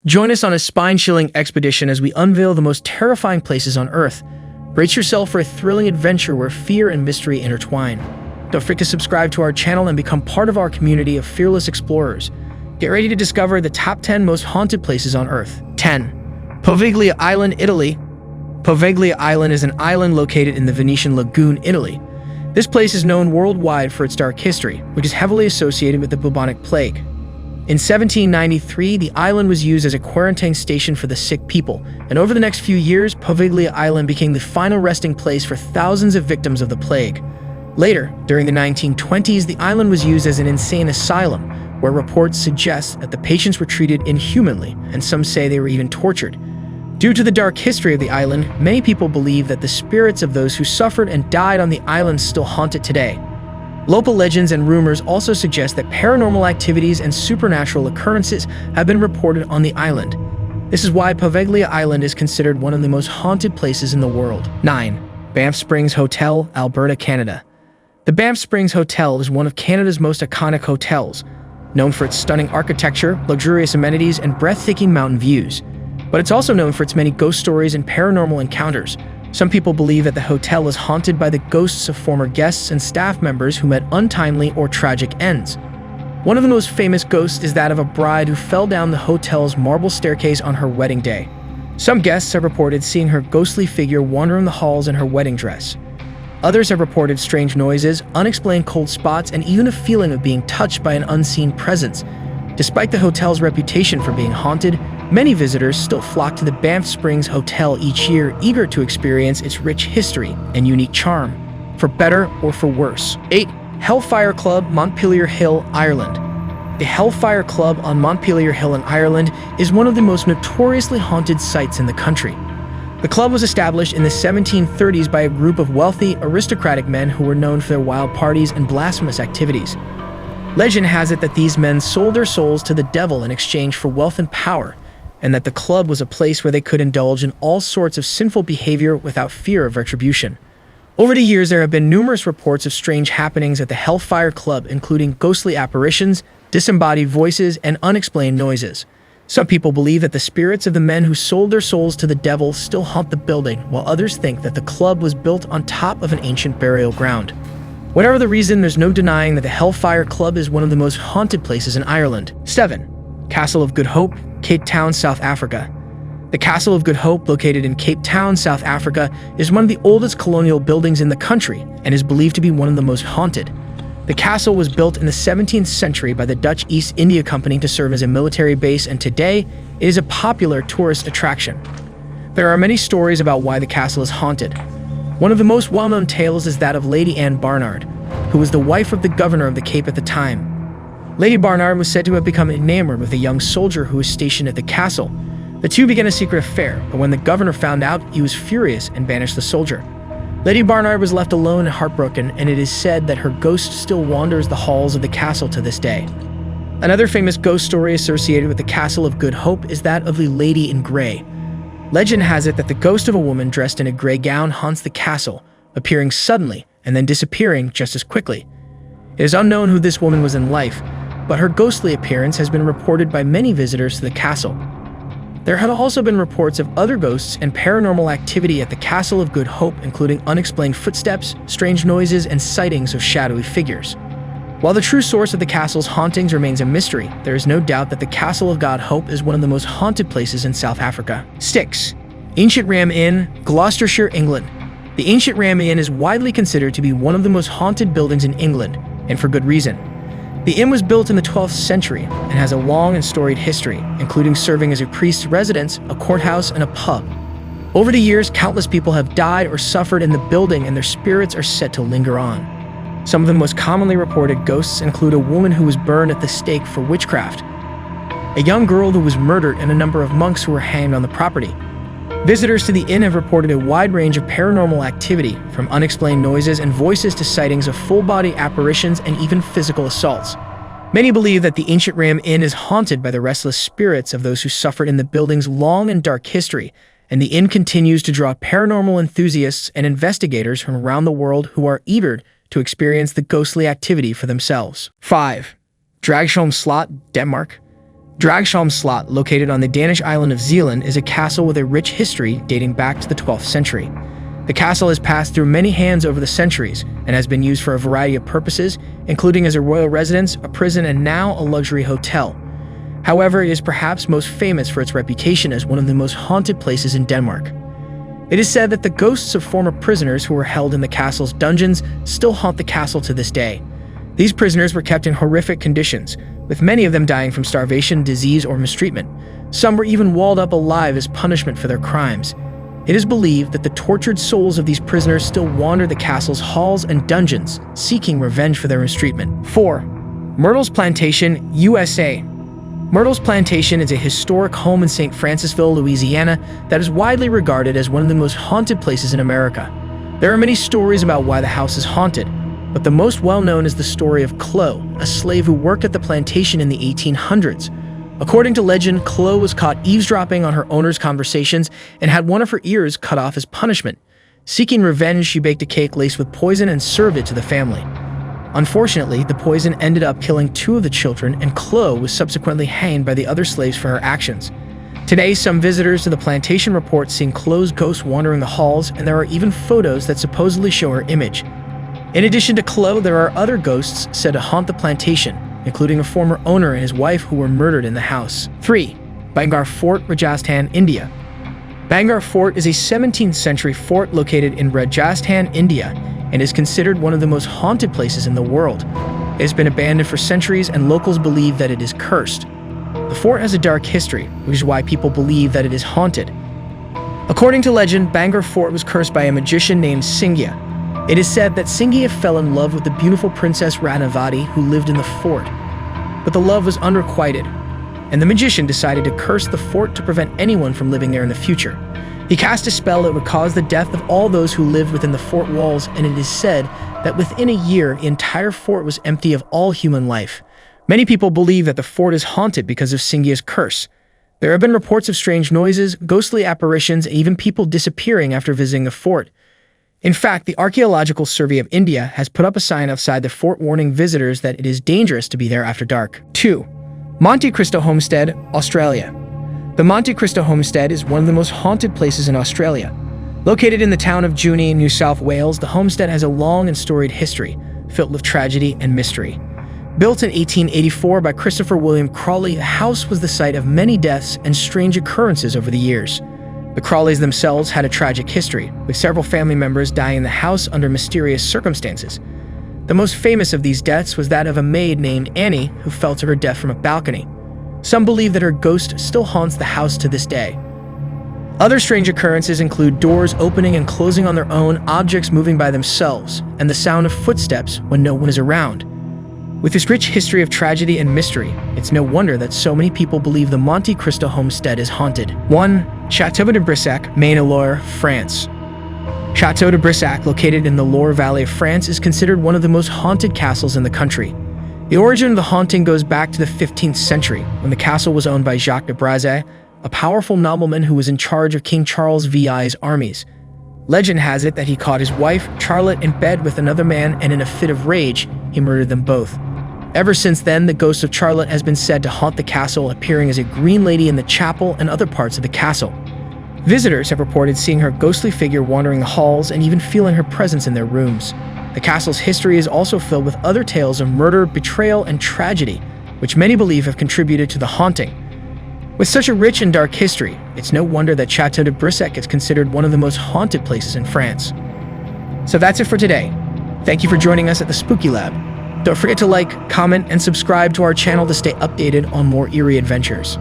Join us on a spine-chilling expedition as we unveil the most terrifying places on Earth. Brace yourself for a thrilling adventure where fear and mystery intertwine. Don't forget to subscribe to our channel and become part of our community of fearless explorers. Get ready to discover the top 10 most haunted places on Earth. 10. Poveglia Island, Italy. Poveglia Island is an island located in the Venetian Lagoon, Italy. This place is known worldwide for its dark history, which is heavily associated with the bubonic plague. In 1793, the island was used as a quarantine station for the sick people, and over the next few years, Poveglia Island became the final resting place for thousands of victims of the plague. Later, during the 1920s, the island was used as an insane asylum, where reports suggest that the patients were treated inhumanly, and some say they were even tortured. Due to the dark history of the island, many people believe that the spirits of those who suffered and died on the island still haunt it today. Local legends and rumors also suggest that paranormal activities and supernatural occurrences have been reported on the island. This is why Poveglia Island is considered one of the most haunted places in the world. 9. Banff Springs Hotel, Alberta, Canada. The Banff Springs Hotel is one of Canada's most iconic hotels, known for its stunning architecture, luxurious amenities, and breathtaking mountain views. But it's also known for its many ghost stories and paranormal encounters. Some people believe that the hotel is haunted by the ghosts of former guests and staff members who met untimely or tragic ends. One of the most famous ghosts is that of a bride who fell down the hotel's marble staircase on her wedding day. Some guests have reported seeing her ghostly figure wandering the halls in her wedding dress. Others have reported strange noises, unexplained cold spots, and even a feeling of being touched by an unseen presence. Despite the hotel's reputation for being haunted, many visitors still flock to the Banff Springs Hotel each year, eager to experience its rich history and unique charm, for better or for worse. 8. Hellfire Club, Montpelier Hill, Ireland. The Hellfire Club on Montpelier Hill in Ireland is one of the most notoriously haunted sites in the country. The club was established in the 1730s by a group of wealthy, aristocratic men who were known for their wild parties and blasphemous activities. Legend has it that these men sold their souls to the devil in exchange for wealth and power, and that the club was a place where they could indulge in all sorts of sinful behavior without fear of retribution. Over the years, there have been numerous reports of strange happenings at the Hellfire Club, including ghostly apparitions, disembodied voices, and unexplained noises. Some people believe that the spirits of the men who sold their souls to the devil still haunt the building, while others think that the club was built on top of an ancient burial ground. Whatever the reason, there's no denying that the Hellfire Club is one of the most haunted places in Ireland. 7. Castle of Good Hope, Cape Town, South Africa. The Castle of Good Hope, located in Cape Town, South Africa, is one of the oldest colonial buildings in the country and is believed to be one of the most haunted. The castle was built in the 17th century by the Dutch East India Company to serve as a military base, and today it is a popular tourist attraction. There are many stories about why the castle is haunted. One of the most well-known tales is that of Lady Anne Barnard, who was the wife of the governor of the Cape at the time. Lady Barnard was said to have become enamored with a young soldier who was stationed at the castle. The two began a secret affair, but when the governor found out, he was furious and banished the soldier. Lady Barnard was left alone and heartbroken, and it is said that her ghost still wanders the halls of the castle to this day. Another famous ghost story associated with the Castle of Good Hope is that of the Lady in Grey. Legend has it that the ghost of a woman dressed in a gray gown haunts the castle, appearing suddenly and then disappearing just as quickly. It is unknown who this woman was in life, but her ghostly appearance has been reported by many visitors to the castle. There have also been reports of other ghosts and paranormal activity at the Castle of Good Hope, including unexplained footsteps, strange noises, and sightings of shadowy figures. While the true source of the castle's hauntings remains a mystery, there is no doubt that the Castle of God Hope is one of the most haunted places in South Africa. 6. Ancient Ram Inn, Gloucestershire, England. The Ancient Ram Inn is widely considered to be one of the most haunted buildings in England, and for good reason. The inn was built in the 12th century and has a long and storied history, including serving as a priest's residence, a courthouse, and a pub. Over the years, countless people have died or suffered in the building, and their spirits are said to linger on. Some of the most commonly reported ghosts include a woman who was burned at the stake for witchcraft, a young girl who was murdered, and a number of monks who were hanged on the property. Visitors to the inn have reported a wide range of paranormal activity, from unexplained noises and voices to sightings of full-body apparitions and even physical assaults. Many believe that the Ancient Ram Inn is haunted by the restless spirits of those who suffered in the building's long and dark history, and the inn continues to draw paranormal enthusiasts and investigators from around the world who are eager to experience the ghostly activity for themselves. 5. Dragsholm Slot, Denmark. Dragsholm Slot, located on the Danish island of Zealand, is a castle with a rich history dating back to the 12th century. The castle has passed through many hands over the centuries and has been used for a variety of purposes, including as a royal residence, a prison, and now a luxury hotel. However, it is perhaps most famous for its reputation as one of the most haunted places in Denmark. It is said that the ghosts of former prisoners who were held in the castle's dungeons still haunt the castle to this day. These prisoners were kept in horrific conditions, with many of them dying from starvation, disease, or mistreatment. Some were even walled up alive as punishment for their crimes. It is believed that the tortured souls of these prisoners still wander the castle's halls and dungeons, seeking revenge for their mistreatment. 4. Myrtles Plantation, USA. Myrtles Plantation is a historic home in St. Francisville, Louisiana that is widely regarded as one of the most haunted places in America. There are many stories about why the house is haunted, but the most well-known is the story of Chloe, a slave who worked at the plantation in the 1800s. According to legend, Chloe was caught eavesdropping on her owner's conversations and had one of her ears cut off as punishment. Seeking revenge, she baked a cake laced with poison and served it to the family. Unfortunately, the poison ended up killing 2 of the children, and Chloe was subsequently hanged by the other slaves for her actions. Today, some visitors to the plantation report seeing Chloe's ghost wandering the halls, and there are even photos that supposedly show her image. In addition to Chloe, there are other ghosts said to haunt the plantation, including a former owner and his wife who were murdered in the house. 3. Bhangarh Fort, Rajasthan, India. Bhangarh Fort is a 17th century fort located in Rajasthan, India, and is considered one of the most haunted places in the world. It has been abandoned for centuries, and locals believe that it is cursed. The fort has a dark history, which is why people believe that it is haunted. According to legend, Bhangarh Fort was cursed by a magician named Singya. It is said that Singya fell in love with the beautiful princess Ratnavati who lived in the fort. But the love was unrequited, and the magician decided to curse the fort to prevent anyone from living there in the future. He cast a spell that would cause the death of all those who lived within the fort walls, and it is said that within a year, the entire fort was empty of all human life. Many people believe that the fort is haunted because of Singya's curse. There have been reports of strange noises, ghostly apparitions, and even people disappearing after visiting the fort. In fact, the Archaeological Survey of India has put up a sign outside the fort warning visitors that it is dangerous to be there after dark. 2. Monte Cristo Homestead, Australia. The Monte Cristo Homestead is one of the most haunted places in Australia. Located in the town of Junee, New South Wales, the homestead has a long and storied history, filled with tragedy and mystery. Built in 1884 by Christopher William Crawley, the house was the site of many deaths and strange occurrences over the years. The Crawleys themselves had a tragic history, with several family members dying in the house under mysterious circumstances. The most famous of these deaths was that of a maid named Annie who fell to her death from a balcony. Some believe that her ghost still haunts the house to this day. Other strange occurrences include doors opening and closing on their own, objects moving by themselves, and the sound of footsteps when no one is around. With this rich history of tragedy and mystery, it's no wonder that so many people believe the Monte Cristo homestead is haunted. 1. Chateau de Brissac, Maine-et-Loire, France. Chateau de Brissac, located in the Loire Valley of France, is considered one of the most haunted castles in the country. The origin of the haunting goes back to the 15th century, when the castle was owned by Jacques de Brissac, a powerful nobleman who was in charge of King Charles VI's armies. Legend has it that he caught his wife, Charlotte, in bed with another man, and in a fit of rage, he murdered them both. Ever since then, the ghost of Charlotte has been said to haunt the castle, appearing as a green lady in the chapel and other parts of the castle. Visitors have reported seeing her ghostly figure wandering the halls and even feeling her presence in their rooms. The castle's history is also filled with other tales of murder, betrayal, and tragedy, which many believe have contributed to the haunting. With such a rich and dark history, it's no wonder that Chateau de Brissac is considered one of the most haunted places in France. So that's it for today. Thank you for joining us at the Spooky Lab. Don't forget to like, comment, and subscribe to our channel to stay updated on more eerie adventures.